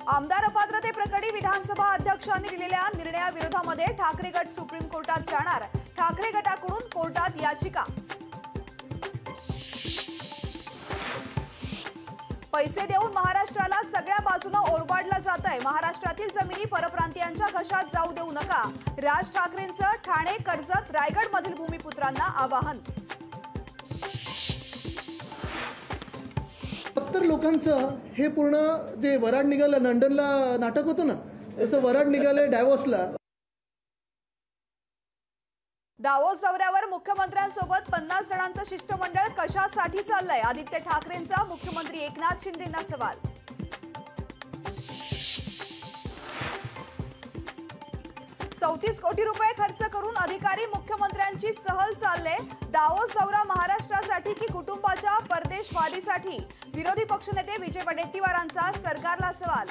आमदार अपात्रतेप्रकरणी विधानसभा अध्यक्षांनी दिलेल्या निर्णयाविरोधामध्ये ठाकरे गट सुप्रीम कोर्टात जाणार. ठाकरे गटाकडून कोर्टात याचिका. पैसे देऊन महाराष्ट्राला सगळ्या बाजूने ओरबाडलं जातंय. महाराष्ट्रातील जमिनी परप्रांतीयांच्या घशात जाऊ देऊ नका. राज ठाकरेंचं ठाणे, कर्जत, रायगड मधील भूमिपुत्रांना आवाहन. 70 लोकांचं हे पूर्ण जे वराड निघालं, लंडनला नाटक होतं ना, तसं वराड निघालंय डॅव्होसला. दावोस दौऱ्यावर मुख्यमंत्र्यांसोबत 50 जणांचं शिष्टमंडळ कशासाठी चाललंय? आदित्य ठाकरेंचा मुख्यमंत्री एकनाथ शिंदेंना सवाल. ₹34 कोटी खर्च करून अधिकारी मुख्यमंत्र्यांची सहल चालले. दावोस दौरा महाराष्ट्रासाठी की कुटुंबाच्या परदेशवादीसाठी? विरोधी पक्षनेते विजय वडेट्टीवारांचा सरकारला सवाल.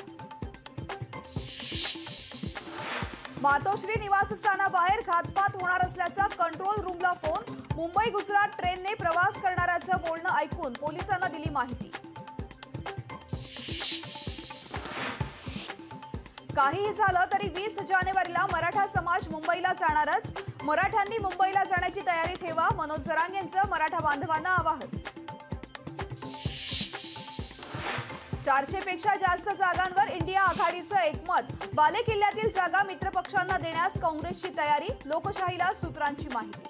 मातोश्री निवासस्थानाबाहेर घातपात होणार असल्याचा कंट्रोल रूमला फोन. मुंबई गुजरात ट्रेनने प्रवास करणाऱ्याचं बोलणं ऐकून पोलिसांना दिली माहिती. काहीही झालं तरी 20 जानेवारीला मराठा समाज मुंबईला जाणारच. मराठ्यांनी मुंबईला जाण्याची तयारी ठेवा. मनोज जरांगेंचं मराठा बांधवांना आवाहन. 400 पेक्षा जास्त जागांवर इंडिया आघाडीचं एकमत. बालेकिल्ल्यातील जागा मित्रपक्षांना देण्यास काँग्रेसची तयारी. लोकशाहीला सूत्रांची माहिती.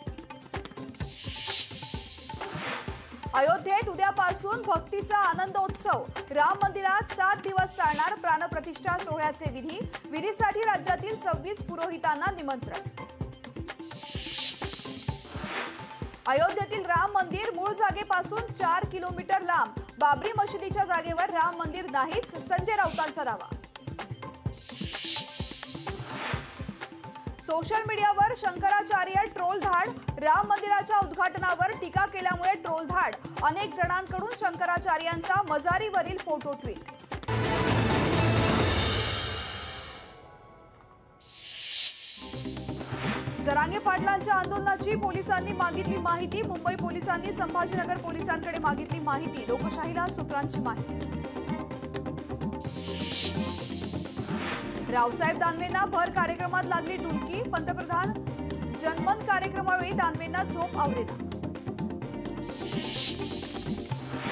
अयोध्येत उद्यापासून भक्तीचा आनंदोत्सव. राम मंदिरात 7 दिवस चालणार प्राणप्रतिष्ठा सोहळ्याचे विधी. विधीसाठी राज्यातील 26 पुरोहितांना निमंत्रण. अयोध्येतील राम मंदिर मूळ जागेपासून 4 किलोमीटर लांब. बाबरी मशिदीच्या जागेवर राम मंदिर नाहीच, संजय राऊतांचा दावा. सोशल मीडियावर शंकराचार्य ट्रोलधाड. राम मंदिराच्या उद्घाटनावर टीका केल्यामुळे ट्रोलधाड. अनेक जणांकडून शंकराचार्यांचा मजारीवरील फोटो ट्विट. जरांगे पाटलांच्या आंदोलनाची पोलिसांनी मागितली माहिती. मुंबई पोलिसांनी संभाजीनगर पोलिसांकडे मागितली माहिती. लोकशाहीला सूत्रांची माहिती. रावसाहेब दानवेंना भर कार्यक्रमात लागली डुलकी. पंतप्रधान जनमन कार्यक्रमावेळी दानवेंना झोप आवरेना.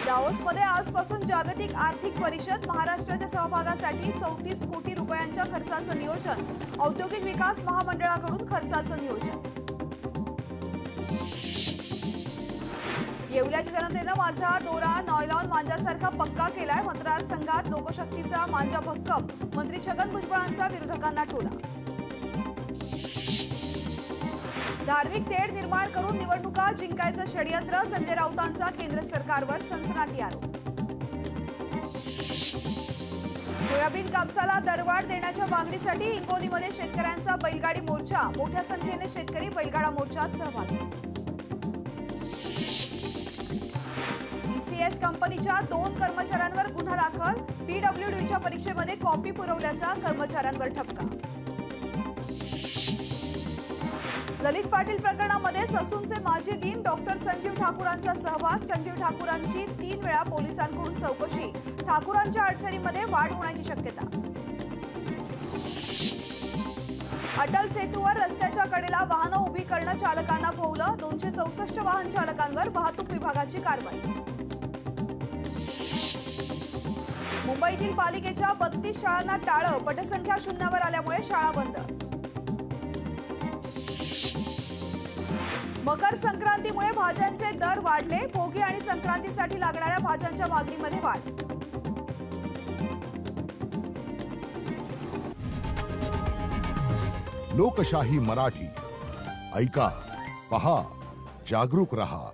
दावोसमध्ये आजपासून जागतिक आर्थिक परिषद. महाराष्ट्राच्या सहभागासाठी 34 कोटी रुपयांच्या खर्चाचं नियोजन. औद्योगिक विकास महामंडळाकडून खर्चाचं नियोजन. येवल्याच्या जनतेनं माझा दोरा नॉयलॉन मांजासारखा पक्का केलाय. मतदारसंघात लोकशक्तीचा मांजा भक्कम. मंत्री छगन भुजबळांचा विरोधकांना टोला. धार्मिक तेढ निर्माण करून निवडणुका जिंकायचं षडयंत्र. संजय राऊतांचा केंद्र सरकारवर सनसनाटी आरोप. सोयाबीन कापसाला दरवाढ देण्याच्या मागणीसाठी हिंगोलीमध्ये शेतकऱ्यांचा बैलगाडी मोर्चा. मोठ्या संख्येने शेतकरी बैलगाडा मोर्चात सहभागी. टीसीएस कंपनीच्या 2 कर्मचाऱ्यांवर गुन्हा दाखल. पीडब्ल्यूडीच्या परीक्षेमध्ये कॉपी पुरवल्याचा कर्मचाऱ्यांवर ठपका. ललित पाटील प्रकरणामध्ये ससूनचे माजी डीन डॉक्टर संजीव ठाकूरांचा सहभाग. संजीव ठाकूरांची 3 वेळा पोलिसांकडून चौकशी. ठाकूरांच्या अडचणीमध्ये वाढ होण्याची शक्यता. अटल सेतूवर रस्त्याच्या कडेला वाहनं उभी करणं चालकांना भोवलं. 264 वाहन चालकांवर वाहतूक विभागाची कारवाई. मुंबईतील पालिकेच्या 32 शाळांना टाळं. पटसंख्या शून्यावर आल्यामुळे शाळा बंद. मकर संक्रांतीमुळे भाज्यांचे दर वाढले. भोगी आणि संक्रांतीसाठी लागणाऱ्या भाज्यांच्या मागणीमध्ये वाढ. लोकशाही मराठी ऐका, पहा, जागरूक रहा.